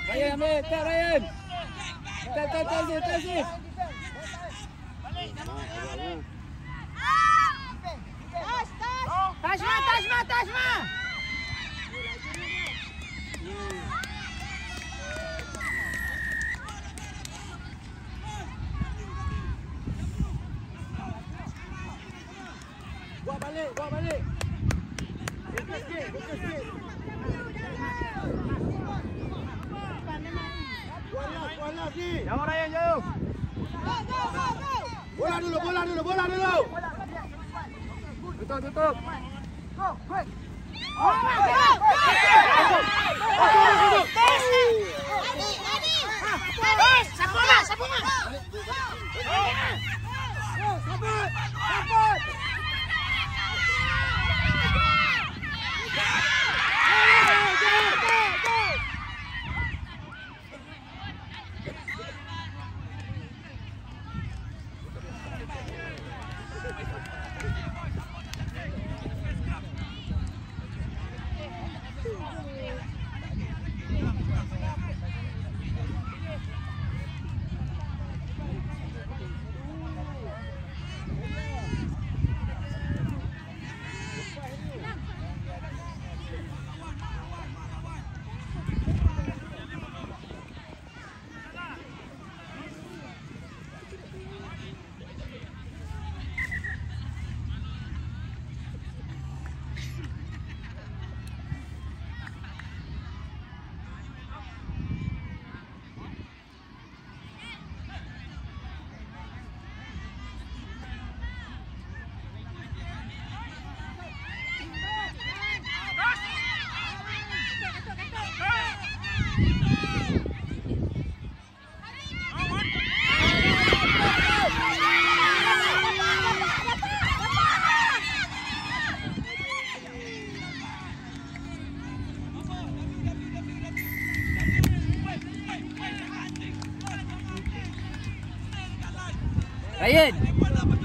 Ryan ambil, tap Ryan. Tap sini. Tashma. Buat balik. Buka sikit. Buat lah ni. Jauh Ryan, jauh. Bola dulu. Tutup. Go, quick. Sabar.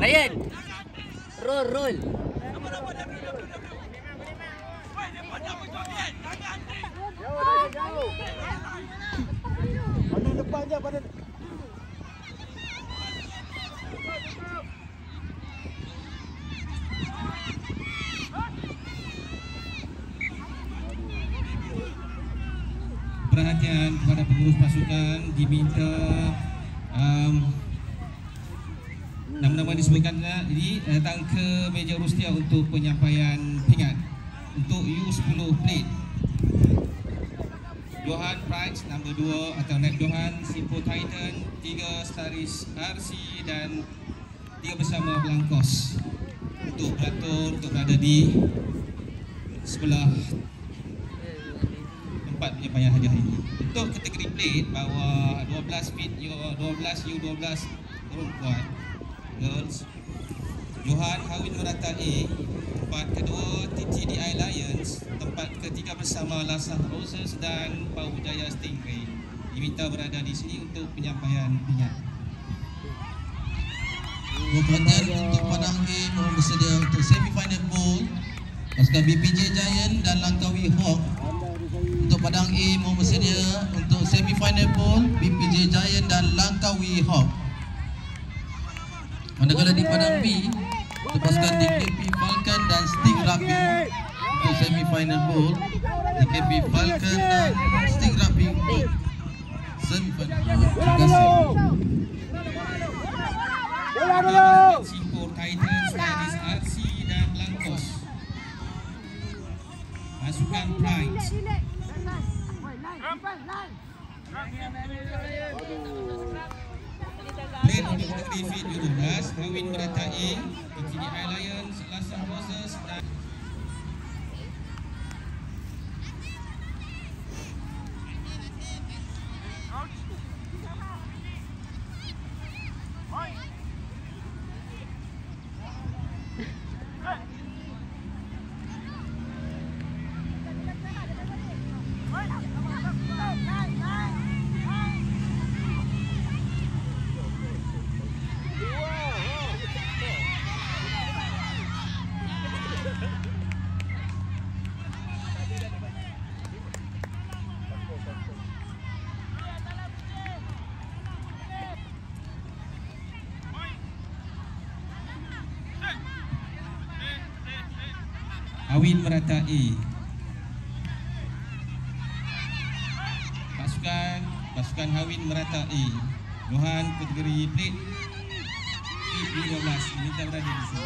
Ryan. Roll. Jauh. Pada depan je, pada. Perhatian kepada pengurus pasukan, diminta nama-nama disebutkan ini datang ke meja rustia untuk penyampaian pingat untuk U10 plate. Johan Price nombor 2 atau Ned Johan Simpo Titan, 3 Staris RC dan 3 bersama Blancos untuk beratur untuk berada di sebelah tempat penyampaian hadiah ini. Untuk kategori plate bawah 12 feet U12 perempuan girls, Johan Hawin Merata A, tempat kedua TTDI Lions, tempat ketiga bersama Lasah Roses dan Paujaya Stingray diminta berada di sini untuk penyampaian pingat. Perhatian untuk Padang A mohon bersedia untuk semi-final bowl pasukan BPJ Giant dan Langkawi Hawk. Untuk Padang A mohon bersedia untuk semi-final bowl BPJ Giant dan Langkawi Hawk. Manakala di Padang B untuk pasukan DKP Falcon dan Sting Rugby untuk semi-final bowl. DKP Falcon dan Sting Rugby semi-final. Terima kasih. Simpo Titan, Staris RC dan Blancos. Pasukan Pride. Plate untuk negeri Fit U12, Hawin Merata A, TTDI Lions, Lasah Roses dan Hawin meratai. Pasukan Hawin meratai. Johan kategori plate U12 minta berada di sini.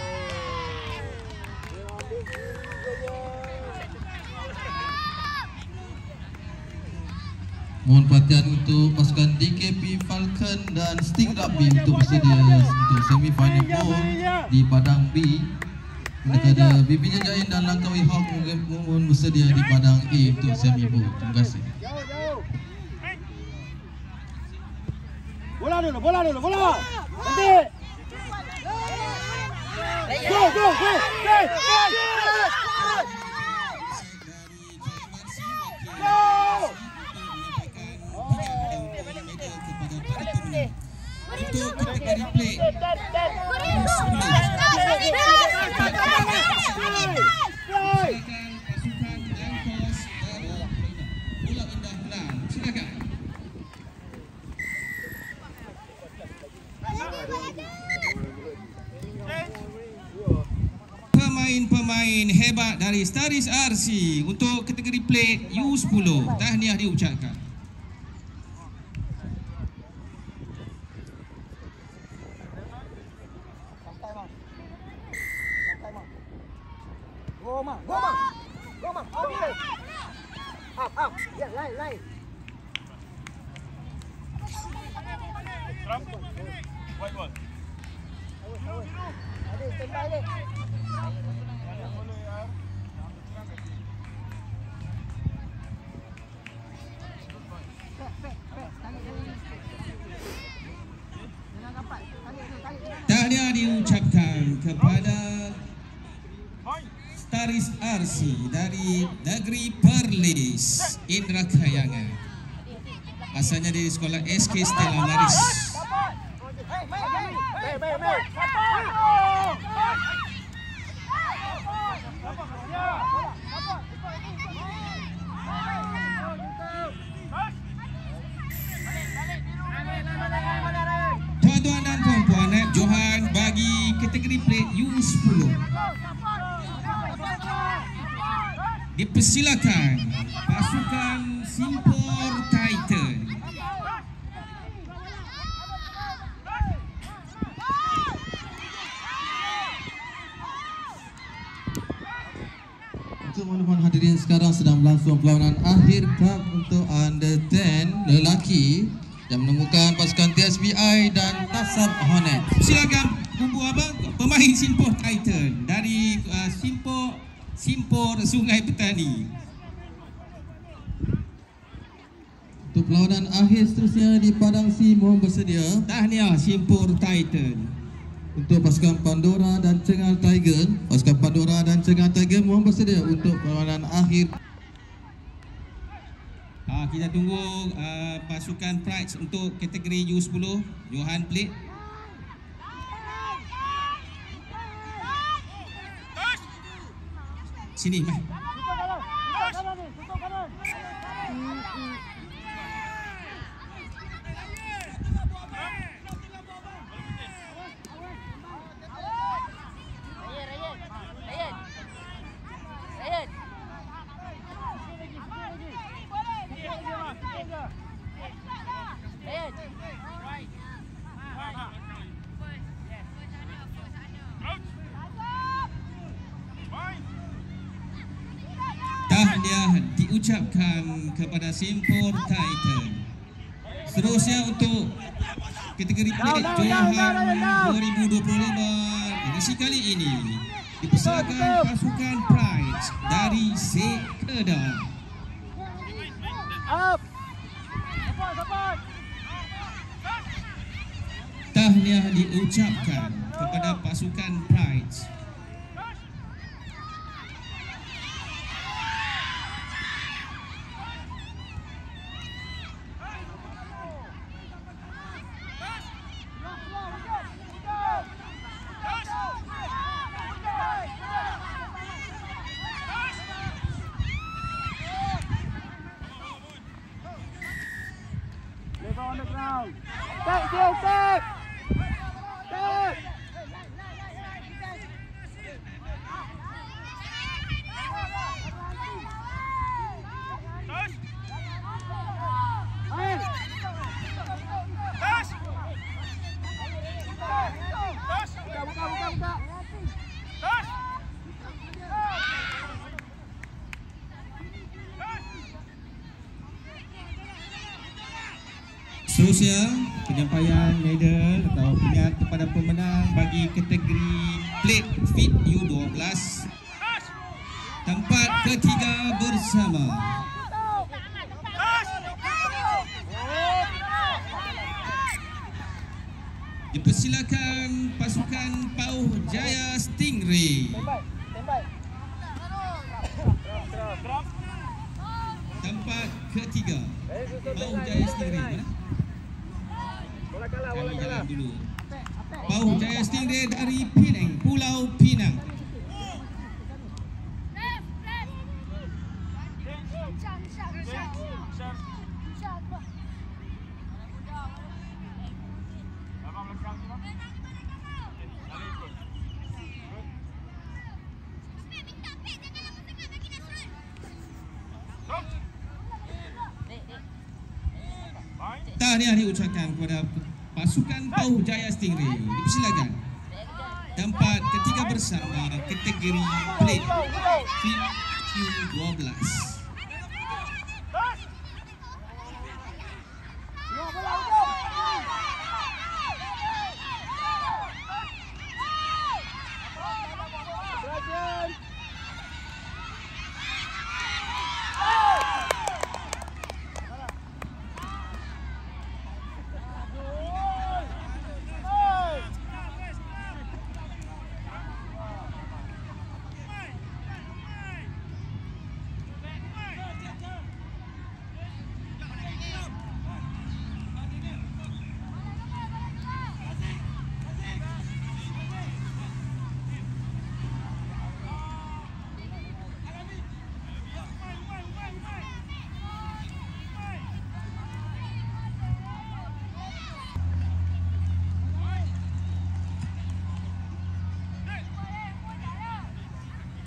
Mohon perhatian untuk pasukan DKP Falcon dan Sting Rugby untuk bersedia untuk semi final bowl di padang B. Manakala BPJ Giant dan Langkawi Hawk mohon bersedia di padang A untuk semi bowl. Terima kasih. Bola dulu, bola. Nanti. Go. Untuk kategori plate silakan pasukan Langkos dari Pulau Indah Pulang. Silakan. Pemain hebat dari Staris RC untuk kategori plate U10. Tahniah diucapkan. Go, Ma. Up. Yeah, line. White one. Ada standby ni. Tahniah diucapkan kepada Staris RC dari Negeri Perlis, Indra Kayangan. Asalnya dari sekolah SK Stella Maris. Tuan-tuan dan puan-puan, Johan bagi kategori plate U10. Dipersilakan pasukan Simpor Titan. Untuk mohon hadirin sekarang sedang berlangsung perlawanan akhir cup untuk under 10 lelaki yang menemukan pasukan TSBI dan Tasab Hornet. Silakan kumpul pemain Simpor Titan dari Simpor Sungai Petani. Untuk perlawanan akhir seterusnya di padang C mohon bersedia. Tahniah Simpor Titan. Untuk pasukan Pandora dan Cengal Tiger, pasukan Pandora dan Cengal Tiger mohon bersedia untuk perlawanan akhir. Kita tunggu pasukan Pride untuk kategori U10. Johan plate. Sini, Mai. Tahniah diucapkan kepada Simpor Titan. Seterusnya untuk kategori plate Johan 2025 edisi kali ini dipersilakan pasukan Pride dari Kedah. Tahniah diucapkan kepada pasukan Pride. On the ground. Take. Seterusnya, penyampaian medal atau pingat kepada pemenang bagi kategori plate fit U12. Tempat ketiga bersama dipersilakan pasukan Pauh Jaya Stingray. Tempat ketiga Pauh Jaya Stingray. Kami jalan dulu. Pauh Jaya Stingray dari Penang, Pulau Pinang. Tahniah diucapkan kepada pasukan Pauh Jaya Stingray. Dipersilakan. Tempat ketiga bersama kategori plate fit U12.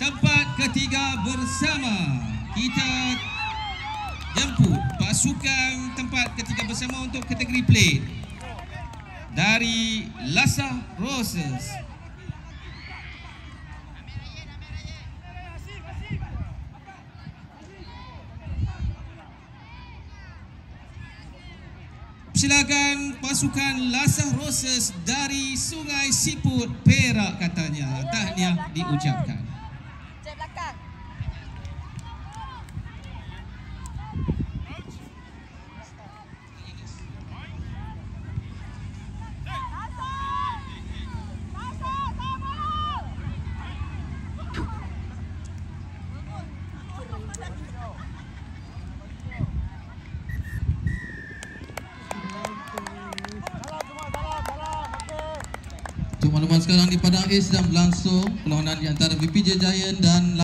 Tempat ketiga bersama kita jemput pasukan tempat ketiga bersama untuk kategori plate dari Lasah Roses. Silakan pasukan Lasah Roses dari Sungai Siput, Perak katanya. Tahniah diucapkan. Untuk makluman sekarang di Padang A sedang berlangsung perlawanan di antara BPJ Giant dan